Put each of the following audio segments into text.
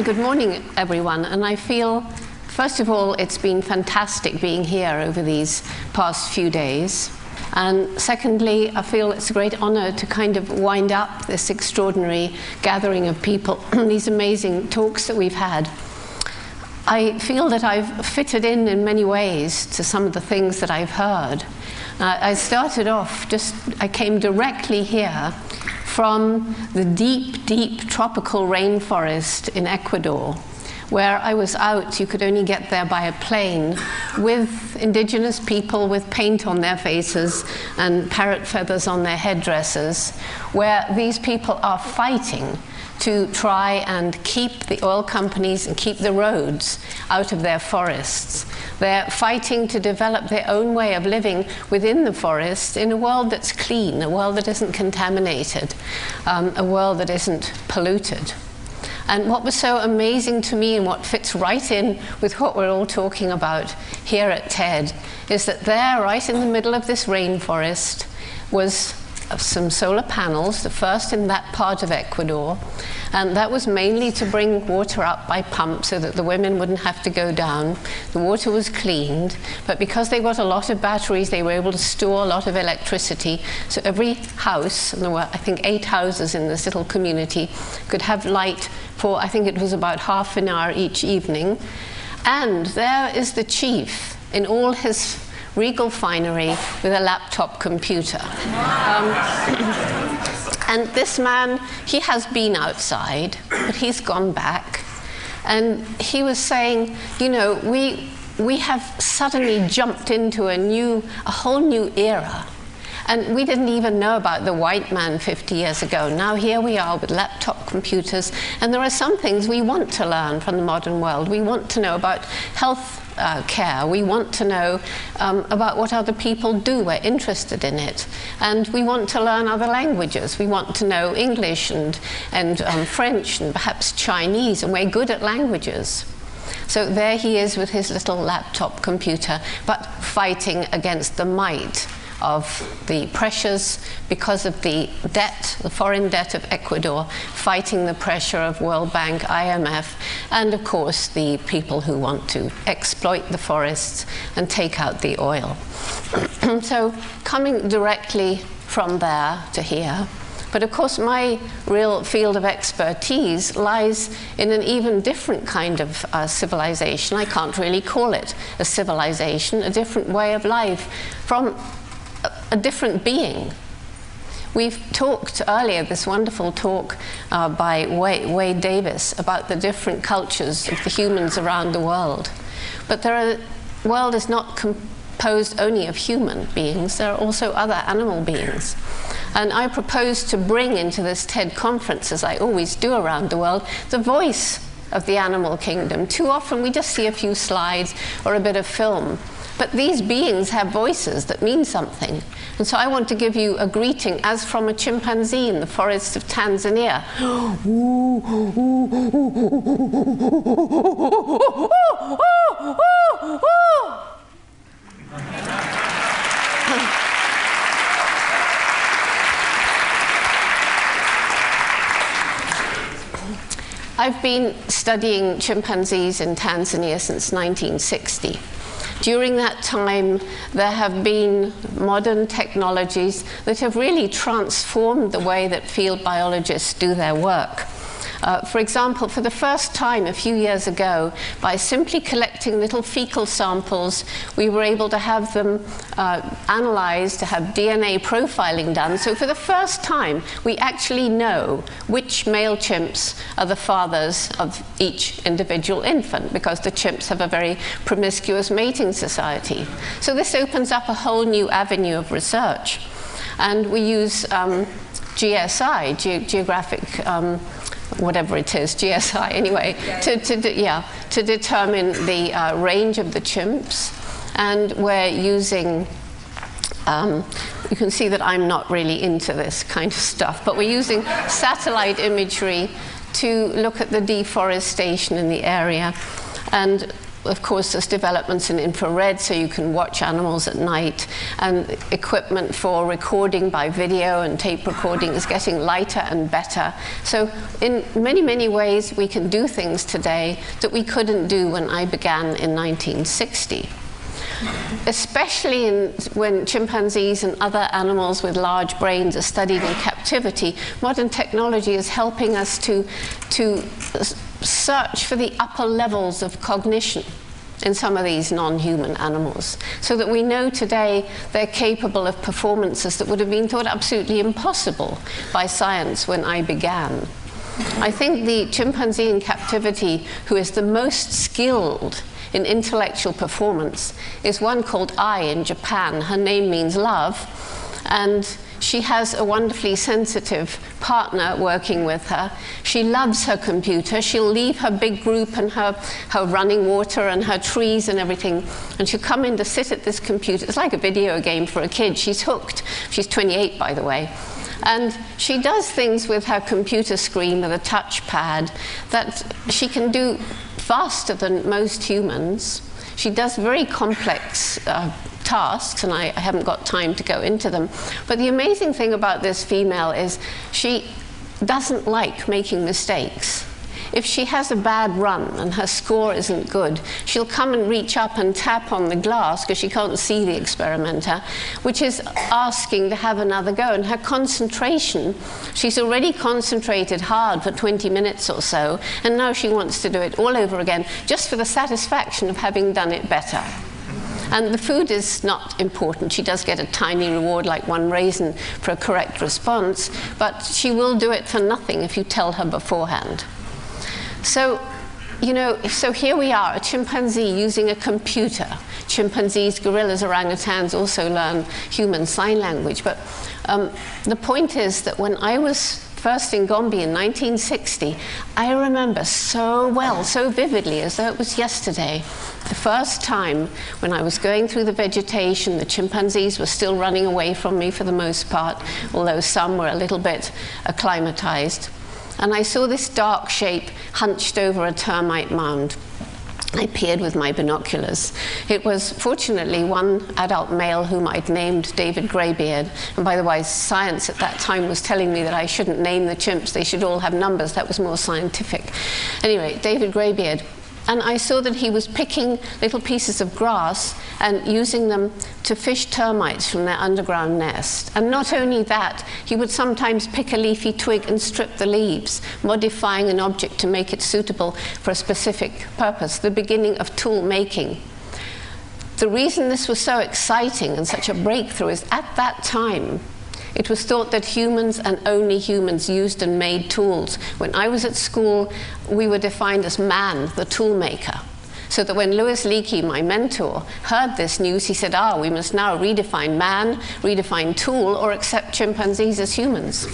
Good morning, everyone. And I feel, first of all, it's been fantastic being here over these past few days. And secondly, I feel it's a great honor to kind of wind up this extraordinary gathering of people, these amazing talks that we've had. I feel that I've fitted in many ways to some of the things that I've heard. I started off I came directly here from the deep, deep tropical rainforest in Ecuador, where I was out. You could only get there by a plane, with indigenous people with paint on their faces and parrot feathers on their headdresses, where these people are fighting to try and keep the oil companies and keep the roads out of their forests. They're fighting to develop their own way of living within the forest in a world that's clean, a world that isn't contaminated, a world that isn't polluted. And what was so amazing to me, and what fits right in with what we're all talking about here at TED, is that there, right in the middle of this rainforest, was some solar panels, the first in that part of Ecuador, and that was mainly to bring water up by pump so that the women wouldn't have to go down. The water was cleaned, but because they got a lot of batteries, they were able to store a lot of electricity, so every house, and there were I think 8 houses in this little community, could have light for, I think it was about half an hour each evening. And there is the chief in all his regal finery with a laptop computer. And this man, he has been outside, but he's gone back. And he was saying, you know, we have suddenly jumped into a whole new era. And we didn't even know about the white man 50 years ago. Now here we are with laptop computers, and there are some things we want to learn from the modern world. We want to know about health care. We want to know about what other people do. We're interested in it. And we want to learn other languages. We want to know English and French and perhaps Chinese, and we're good at languages. So there he is with his little laptop computer, but fighting against the might of the pressures because of the debt, the foreign debt of Ecuador, fighting the pressure of World Bank, IMF, and of course the people who want to exploit the forests and take out the oil. So coming directly from there to here, but of course my real field of expertise lies in an even different kind of civilization. I can't really call it a civilization, a different way of life from a different being. We've talked earlier, this wonderful talk by Wade Davis about the different cultures of the humans around the world. But the world is not composed only of human beings, there are also other animal beings. And I propose to bring into this TED conference, as I always do around the world, the voice of the animal kingdom. Too often we just see a few slides or a bit of film. But these beings have voices that mean something. And so I want to give you a greeting as from a chimpanzee in the forests of Tanzania. I've been studying chimpanzees in Tanzania since 1960. During that time, there have been modern technologies that have really transformed the way that field biologists do their work. For example, for the first time a few years ago, by simply collecting little fecal samples, we were able to have them analyzed, to have DNA profiling done. So for the first time, we actually know which male chimps are the fathers of each individual infant, because the chimps have a very promiscuous mating society. So this opens up a whole new avenue of research. And we use GSI, geographic whatever it is, GSI anyway, to determine the range of the chimps. And we're using, you can see that I'm not really into this kind of stuff, but we're using satellite imagery to look at the deforestation in the area. And of course, there's developments in infrared, so you can watch animals at night, and equipment for recording by video and tape recording is getting lighter and better. So in many, many ways, we can do things today that we couldn't do when I began in 1960. Especially when chimpanzees and other animals with large brains are studied in captivity, modern technology is helping us to search for the upper levels of cognition in some of these non-human animals, so that we know today they're capable of performances that would have been thought absolutely impossible by science when I began. I think the chimpanzee in captivity who is the most skilled in intellectual performance is one called Ai in Japan. Her name means love, and she has a wonderfully sensitive partner working with her. She loves her computer. She'll leave her big group and her running water and her trees and everything, and she'll come in to sit at this computer. It's like a video game for a kid. She's hooked. She's 28, by the way. And she does things with her computer screen with a touchpad that she can do faster than most humans. She does very complex tasks, and I haven't got time to go into them. But the amazing thing about this female is she doesn't like making mistakes. If she has a bad run and her score isn't good, she'll come and reach up and tap on the glass because she can't see the experimenter, which is asking to have another go. And her concentration, she's already concentrated hard for 20 minutes or so, and now she wants to do it all over again just for the satisfaction of having done it better. And the food is not important. She does get a tiny reward, like 1 raisin, for a correct response, but she will do it for nothing if you tell her beforehand. So, so here we are, a chimpanzee using a computer. Chimpanzees, gorillas, orangutans also learn human sign language. But the point is that when I was first in Gombe in 1960, I remember so well, so vividly, as though it was yesterday, the first time when I was going through the vegetation. The chimpanzees were still running away from me for the most part, although some were a little bit acclimatized. And I saw this dark shape hunched over a termite mound. I peered with my binoculars. It was, fortunately, one adult male whom I'd named David Greybeard. And by the way, science at that time was telling me that I shouldn't name the chimps. They should all have numbers. That was more scientific. Anyway, David Greybeard. And I saw that he was picking little pieces of grass and using them to fish termites from their underground nest. And not only that, he would sometimes pick a leafy twig and strip the leaves, modifying an object to make it suitable for a specific purpose, the beginning of tool making. The reason this was so exciting and such a breakthrough is at that time, it was thought that humans and only humans used and made tools. When I was at school, we were defined as man, the tool maker. So that when Louis Leakey, my mentor, heard this news, he said, we must now redefine man, redefine tool, or accept chimpanzees as humans.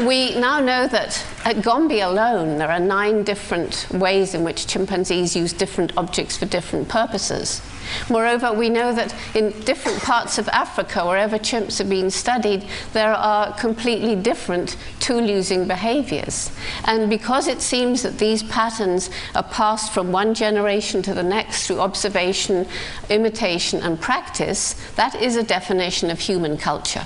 We now know that at Gombe alone, there are 9 different ways in which chimpanzees use different objects for different purposes. Moreover, we know that in different parts of Africa, wherever chimps are being studied, there are completely different tool-using behaviors. And because it seems that these patterns are passed from one generation to the next through observation, imitation, and practice, that is a definition of human culture.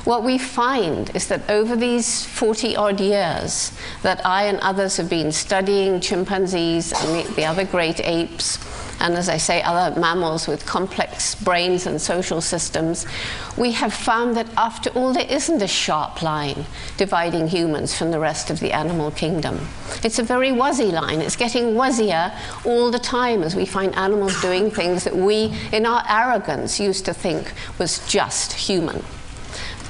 What we find is that over these 40-odd years that I and others have been studying chimpanzees and the other great apes, and as I say, other mammals with complex brains and social systems, we have found that after all, there isn't a sharp line dividing humans from the rest of the animal kingdom. It's a very wuzzy line. It's getting wuzzier all the time as we find animals doing things that we, in our arrogance, used to think was just human.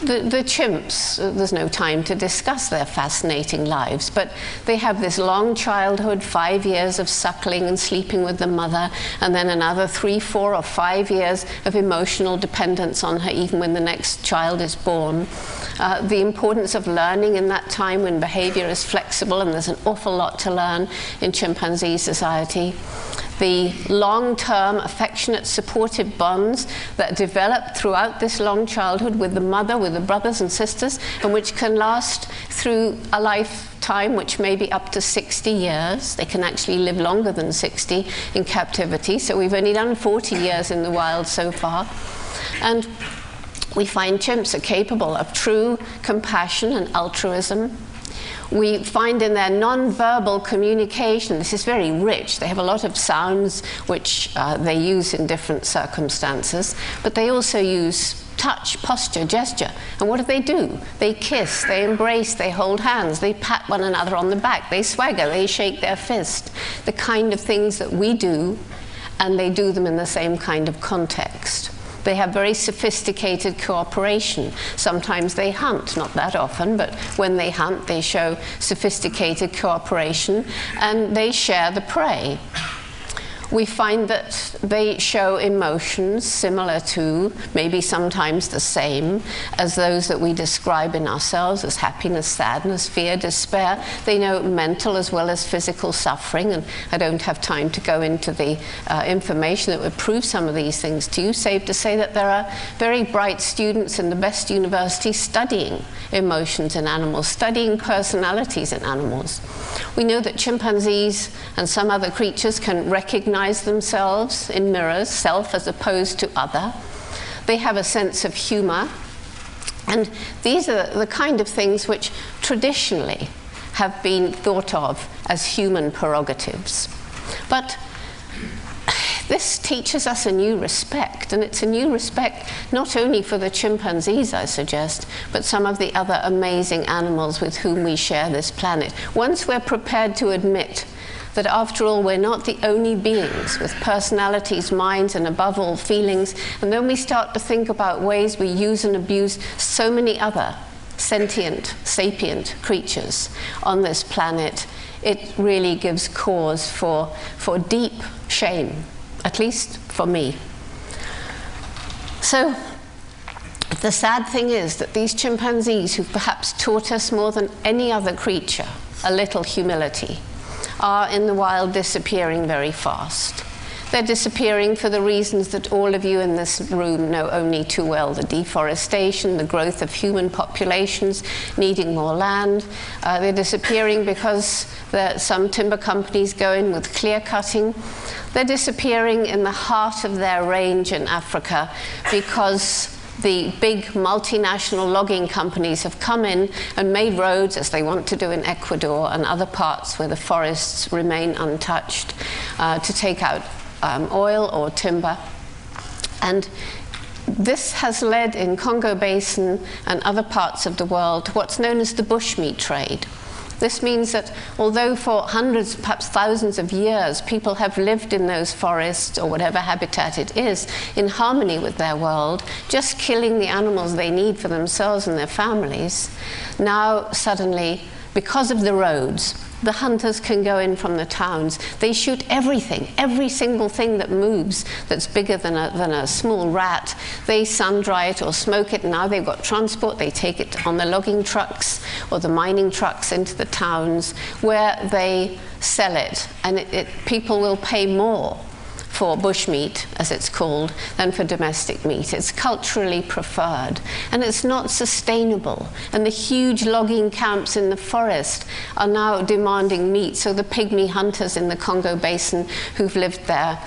The chimps, there's no time to discuss their fascinating lives, but they have this long childhood, 5 years of suckling and sleeping with the mother, and then another 3, 4, or 5 years of emotional dependence on her even when the next child is born. The importance of learning in that time when behavior is flexible, and there's an awful lot to learn in chimpanzee society. the long-term, affectionate, supportive bonds that develop throughout this long childhood with the mother, with the brothers and sisters, and which can last through a lifetime, which may be up to 60 years. They can actually live longer than 60 in captivity, so we've only done 40 years in the wild so far. And we find chimps are capable of true compassion and altruism. We find in their non-verbal communication, this is very rich. They have a lot of sounds which they use in different circumstances, but they also use touch, posture, gesture. And what do? They kiss, they embrace, they hold hands, they pat one another on the back, they swagger, they shake their fist. The kind of things that we do, and they do them in the same kind of context. They have very sophisticated cooperation. Sometimes they hunt, not that often, but when they hunt, they show sophisticated cooperation, and they share the prey. We find that they show emotions similar to, maybe sometimes the same, as those that we describe in ourselves as happiness, sadness, fear, despair. They know mental as well as physical suffering, and I don't have time to go into the information that would prove some of these things to you, save to say that there are very bright students in the best universities studying emotions in animals, studying personalities in animals. We know that chimpanzees and some other creatures can recognize themselves in mirrors, self as opposed to other. They have a sense of humor. And these are the kind of things which traditionally have been thought of as human prerogatives. But this teaches us a new respect, and it's a new respect not only for the chimpanzees, I suggest, but some of the other amazing animals with whom we share this planet. Once we're prepared to admit that after all we're not the only beings with personalities, minds, and above all feelings, and then we start to think about ways we use and abuse so many other sentient, sapient creatures on this planet, it really gives cause for deep shame. At least for me. So the sad thing is that these chimpanzees, who've perhaps taught us more than any other creature a little humility, are in the wild disappearing very fast. They're disappearing for the reasons that all of you in this room know only too well: the deforestation, the growth of human populations needing more land. They're disappearing because some timber companies go in with clear cutting. They're disappearing in the heart of their range in Africa because the big multinational logging companies have come in and made roads, as they want to do in Ecuador and other parts where the forests remain untouched, to take out oil or timber. And this has led in Congo Basin and other parts of the world to what's known as the bushmeat trade. This means that although for hundreds, perhaps thousands of years, people have lived in those forests or whatever habitat it is in harmony with their world, just killing the animals they need for themselves and their families, now suddenly, because of the roads, the hunters can go in from the towns. They shoot everything, every single thing that moves that's bigger than a small rat. They sun-dry it or smoke it. Now they've got transport. They take it on the logging trucks or the mining trucks into the towns where they sell it. And people will pay more for bushmeat, as it's called, than for domestic meat. It's culturally preferred, and it's not sustainable. And the huge logging camps in the forest are now demanding meat, so the pygmy hunters in the Congo Basin who've lived there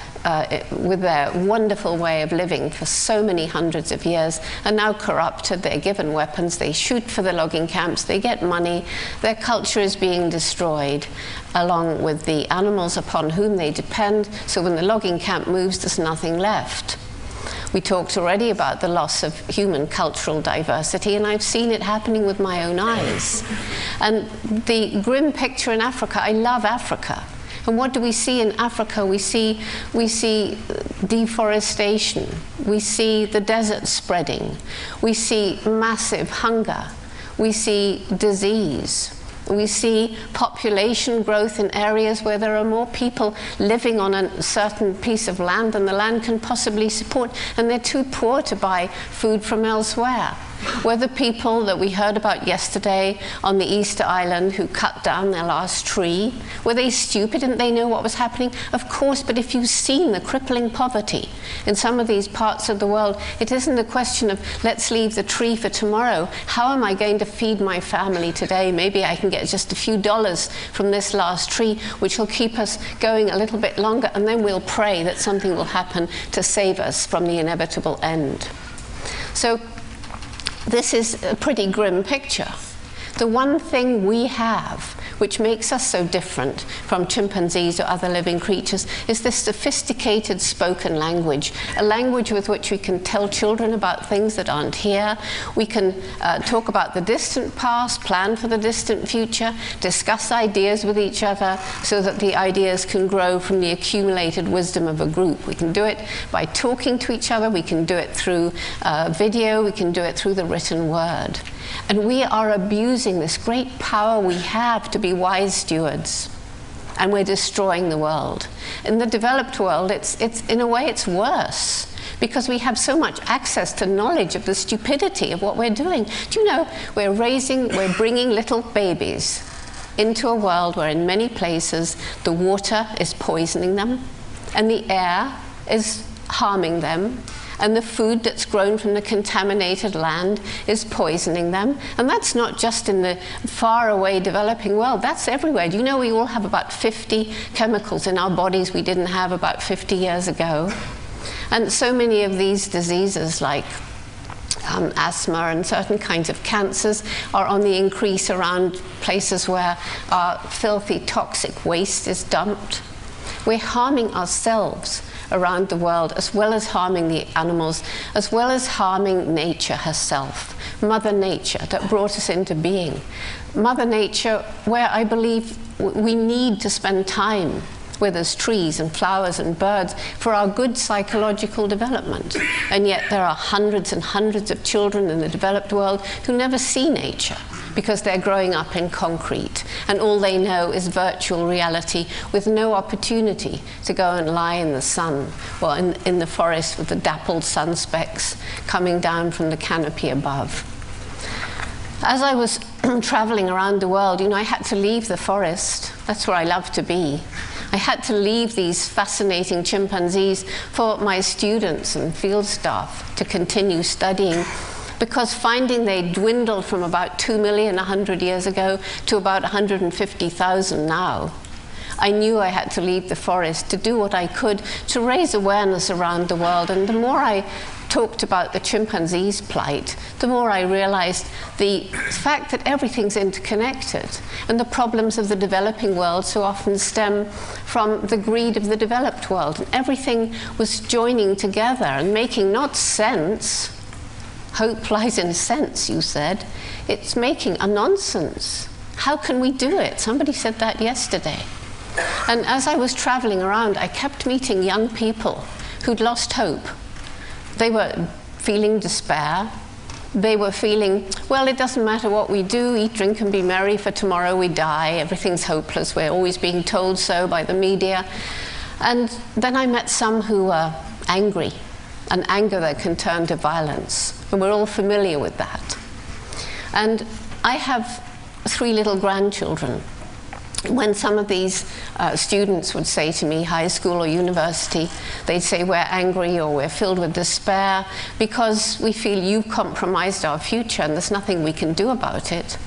with their wonderful way of living for so many hundreds of years are now corrupted. They're given weapons, they shoot for the logging camps, they get money, their culture is being destroyed along with the animals upon whom they depend, so when the logging camp moves, there's nothing left. We talked already about the loss of human cultural diversity, and I've seen it happening with my own eyes. And the grim picture in Africa, I love Africa. And what do we see in Africa? We see deforestation. We see the desert spreading. We see massive hunger. We see disease. We see population growth in areas where there are more people living on a certain piece of land than the land can possibly support, and they're too poor to buy food from elsewhere. Were the people that we heard about yesterday on the Easter Island who cut down their last tree, were they stupid? Didn't they know what was happening? Of course, but if you've seen the crippling poverty in some of these parts of the world, it isn't a question of let's leave the tree for tomorrow. How am I going to feed my family today? Maybe I can get just a few dollars from this last tree, which will keep us going a little bit longer, and then we'll pray that something will happen to save us from the inevitable end. So this is a pretty grim picture. The one thing we have which makes us so different from chimpanzees or other living creatures is this sophisticated spoken language, a language with which we can tell children about things that aren't here. We can talk about the distant past, plan for the distant future, discuss ideas with each other so that the ideas can grow from the accumulated wisdom of a group. We can do it by talking to each other, we can do it through video, we can do it through the written word. And we are abusing this great power we have to be wise stewards, and we're destroying the world. In the developed world, it's in a way it's worse, because we have so much access to knowledge of the stupidity of what we're doing. Do you know, we're bringing little babies into a world where in many places the water is poisoning them, and the air is harming them, and the food that's grown from the contaminated land is poisoning them. And that's not just in the faraway developing world, that's everywhere. Do you know we all have about 50 chemicals in our bodies we didn't have about 50 years ago? And so many of these diseases like asthma and certain kinds of cancers are on the increase around places where our filthy, toxic waste is dumped. We're harming ourselves around the world, as well as harming the animals, as well as harming nature herself. Mother Nature that brought us into being. Mother Nature, where I believe we need to spend time with as trees and flowers and birds for our good psychological development. And yet there are hundreds and hundreds of children in the developed world who never see nature, because they're growing up in concrete, and all they know is virtual reality with no opportunity to go and lie in the sun or in the forest with the dappled sun specks coming down from the canopy above. As I was traveling around the world, you know, I had to leave the forest. That's where I love to be. I had to leave these fascinating chimpanzees for my students and field staff to continue studying, because finding they dwindled from about 2 million 100 years ago to about 150,000 now. I knew I had to leave the forest to do what I could to raise awareness around the world. And the more I talked about the chimpanzees' plight, the more I realized the fact that everything's interconnected, and the problems of the developing world so often stem from the greed of the developed world. And everything was joining together and making not sense. Hope lies in sense, you said. It's making a nonsense. How can we do it? Somebody said that yesterday. And as I was traveling around, I kept meeting young people who'd lost hope. They were feeling despair. They were feeling, well, it doesn't matter what we do, eat, drink, and be merry, for tomorrow we die. Everything's hopeless. We're always being told so by the media. And then I met some who were angry, and anger that can turn to violence. And we're all familiar with that. And I have 3 little grandchildren. When some of these students would say to me, high school or university, they'd say we're angry or we're filled with despair because we feel you've compromised our future and there's nothing we can do about it.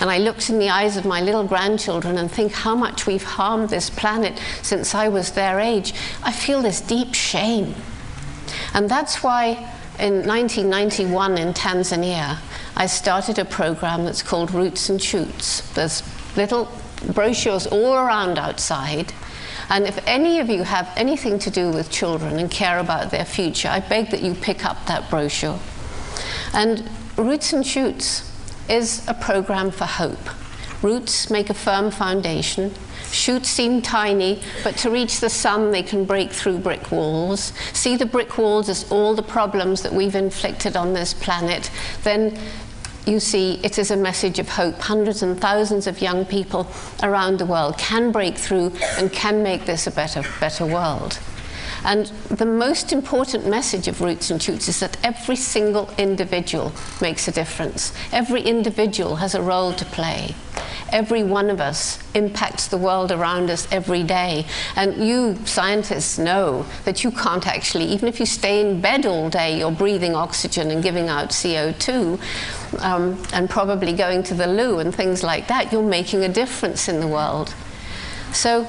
And I looked in the eyes of my little grandchildren and think how much we've harmed this planet since I was their age. I feel this deep shame. And that's why in 1991 in Tanzania, I started a program that's called Roots and Shoots. There's little brochures all around outside. And if any of you have anything to do with children and care about their future, I beg that you pick up that brochure. And Roots and Shoots is a program for hope. Roots make a firm foundation. Shoots seem tiny, but to reach the sun, they can break through brick walls. See the brick walls as all the problems that we've inflicted on this planet. Then you see it is a message of hope. Hundreds and thousands of young people around the world can break through and can make this a better world. And the most important message of Roots and Shoots is that every single individual makes a difference. Every individual has a role to play. Every one of us impacts the world around us every day. And you scientists know that you can't actually, even if you stay in bed all day, you're breathing oxygen and giving out CO2, and probably going to the loo and things like that. You're making a difference in the world. So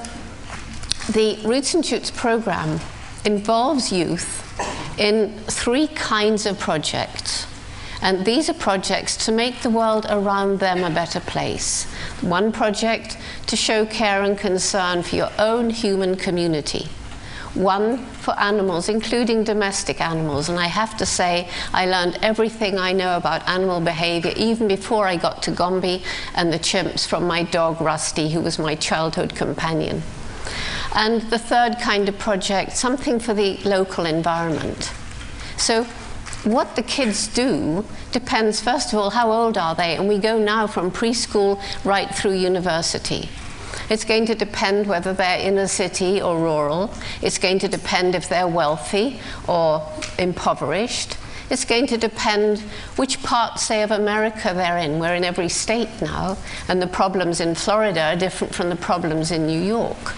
the Roots and Shoots program involves youth in 3 kinds of projects. And these are projects to make the world around them a better place. One project to show care and concern for your own human community. One for animals, including domestic animals. And I have to say, I learned everything I know about animal behavior, even before I got to Gombe and the chimps, from my dog Rusty, who was my childhood companion. And the third kind of project, something for the local environment. So what the kids do depends, first of all, how old are they? And we go now from preschool right through university. It's going to depend whether they're inner city or rural. It's going to depend if they're wealthy or impoverished. It's going to depend which part, say, of America they're in. We're in every state now, and the problems in Florida are different from the problems in New York.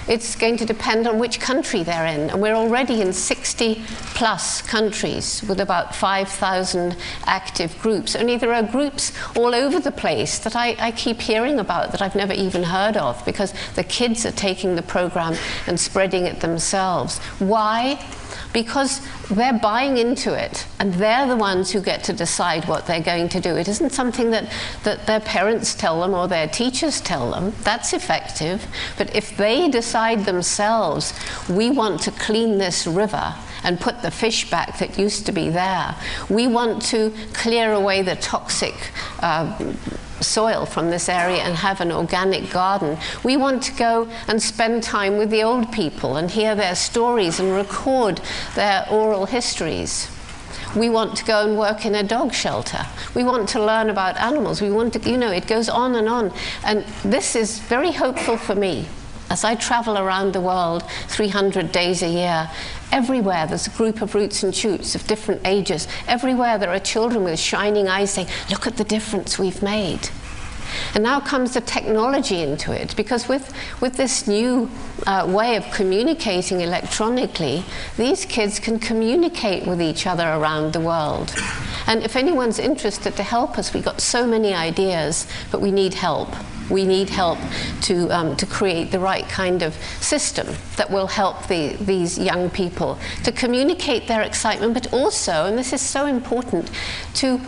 It's going to depend on which country they're in. And we're already in 60+ countries with about 5,000 active groups. Only there are groups all over the place that I keep hearing about that I've never even heard of, because the kids are taking the program and spreading it themselves. Why? Because they're buying into it, and they're the ones who get to decide what they're going to do. It isn't something that their parents tell them or their teachers tell them. That's effective. But if they decide themselves, we want to clean this river and put the fish back that used to be there. We want to clear away the toxic soil from this area and have an organic garden. We want to go and spend time with the old people and hear their stories and record their oral histories. We want to go and work in a dog shelter. We want to learn about animals. We want to, it goes on and on. And this is very hopeful for me. As I travel around the world 300 days a year, everywhere there's a group of Roots and Shoots of different ages. Everywhere there are children with shining eyes saying, look at the difference we've made. And now comes the technology into it, because with this new way of communicating electronically, these kids can communicate with each other around the world. And if anyone's interested to help us, we've got so many ideas, but we need help. We need help to create the right kind of system that will help these young people to communicate their excitement, but also, and this is so important, to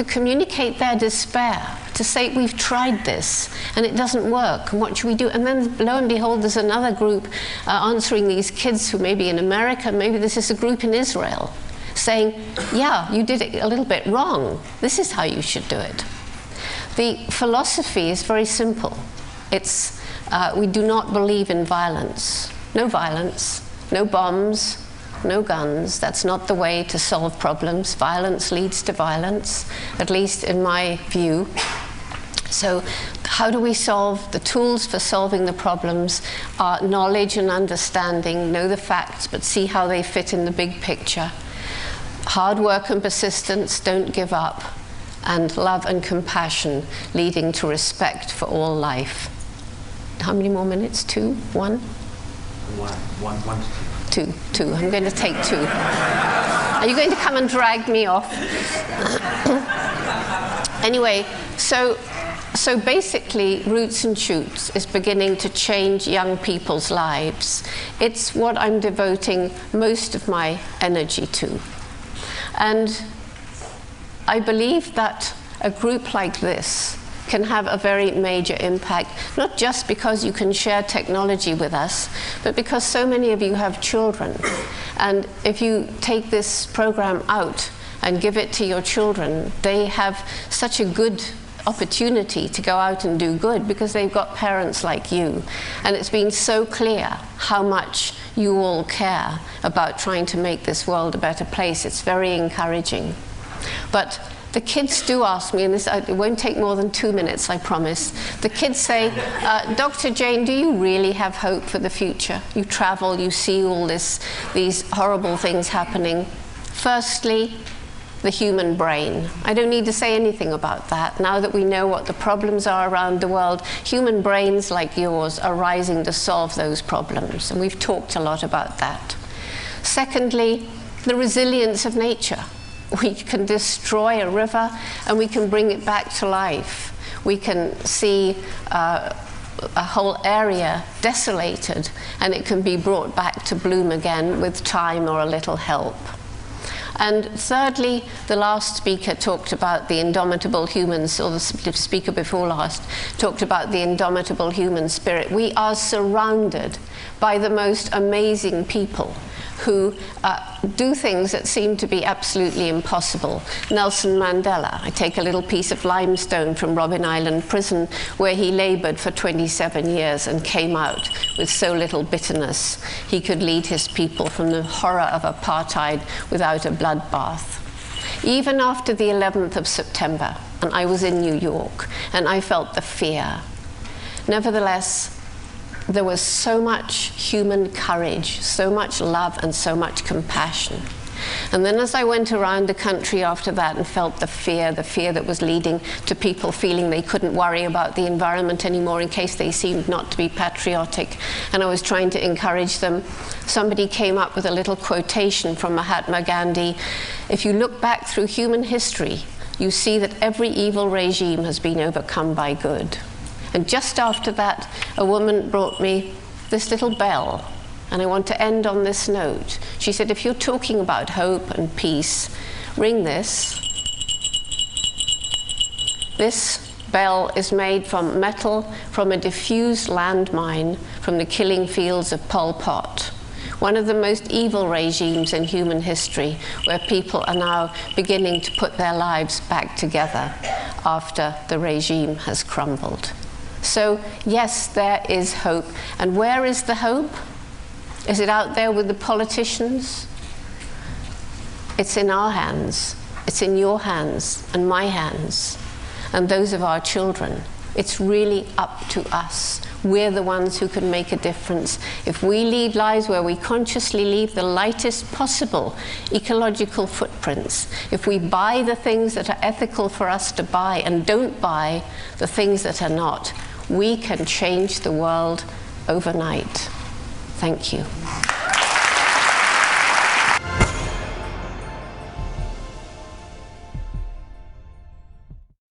communicate their despair, to say, we've tried this and it doesn't work, and what should we do? And then lo and behold, there's another group answering these kids who may be in America, maybe this is a group in Israel, saying, yeah, you did it a little bit wrong. This is how you should do it. The philosophy is very simple. It's, we do not believe in violence. No violence, no bombs, no guns. That's not the way to solve problems. Violence leads to violence, at least in my view. So how do we solve? The tools for solving the problems are knowledge and understanding. Know the facts, but see how they fit in the big picture. Hard work and persistence, don't give up. And love and compassion, leading to respect for all life. How many more minutes? 2? 1? One. 2. I'm going to take 2. Are you going to come and drag me off? Anyway, so basically, Roots and Shoots is beginning to change young people's lives. It's what I'm devoting most of my energy to. And I believe that a group like this can have a very major impact, not just because you can share technology with us, but because so many of you have children. And if you take this program out and give it to your children, they have such a good opportunity to go out and do good because they've got parents like you. And it's been so clear how much you all care about trying to make this world a better place. It's very encouraging. But The kids do ask me, and this it won't take more than 2 minutes, I promise. The kids say, Dr. Jane, do you really have hope for the future? You travel, you see all these horrible things happening. Firstly, the human brain. I don't need to say anything about that. Now that we know what the problems are around the world, human brains like yours are rising to solve those problems, and we've talked a lot about that. Secondly, the resilience of nature. We can destroy a river and we can bring it back to life. We can see a whole area desolated and it can be brought back to bloom again with time or a little help. And thirdly, the last speaker talked about the indomitable humans, or the speaker before last talked about the indomitable human spirit. We are surrounded by the most amazing people who do things that seem to be absolutely impossible. Nelson Mandela. I take a little piece of limestone from Robben Island prison where he labored for 27 years and came out with so little bitterness. He could lead his people from the horror of apartheid without a bloodbath. Even after the 11th of September, and I was in New York, and I felt the fear. Nevertheless, there was so much human courage, so much love, and so much compassion. And then as I went around the country after that and felt the fear that was leading to people feeling they couldn't worry about the environment anymore in case they seemed not to be patriotic, and I was trying to encourage them, somebody came up with a little quotation from Mahatma Gandhi. If you look back through human history, you see that every evil regime has been overcome by good. And just after that, a woman brought me this little bell. And I want to end on this note. She said, if you're talking about hope and peace, ring this. This bell is made from metal from a diffused landmine from the killing fields of Pol Pot, one of the most evil regimes in human history, where people are now beginning to put their lives back together after the regime has crumbled. So, yes, there is hope. And where is the hope? Is it out there with the politicians? It's in our hands. It's in your hands and my hands and those of our children. It's really up to us. We're the ones who can make a difference. If we lead lives where we consciously leave the lightest possible ecological footprints, if we buy the things that are ethical for us to buy and don't buy the things that are not, we can change the world overnight. Thank you.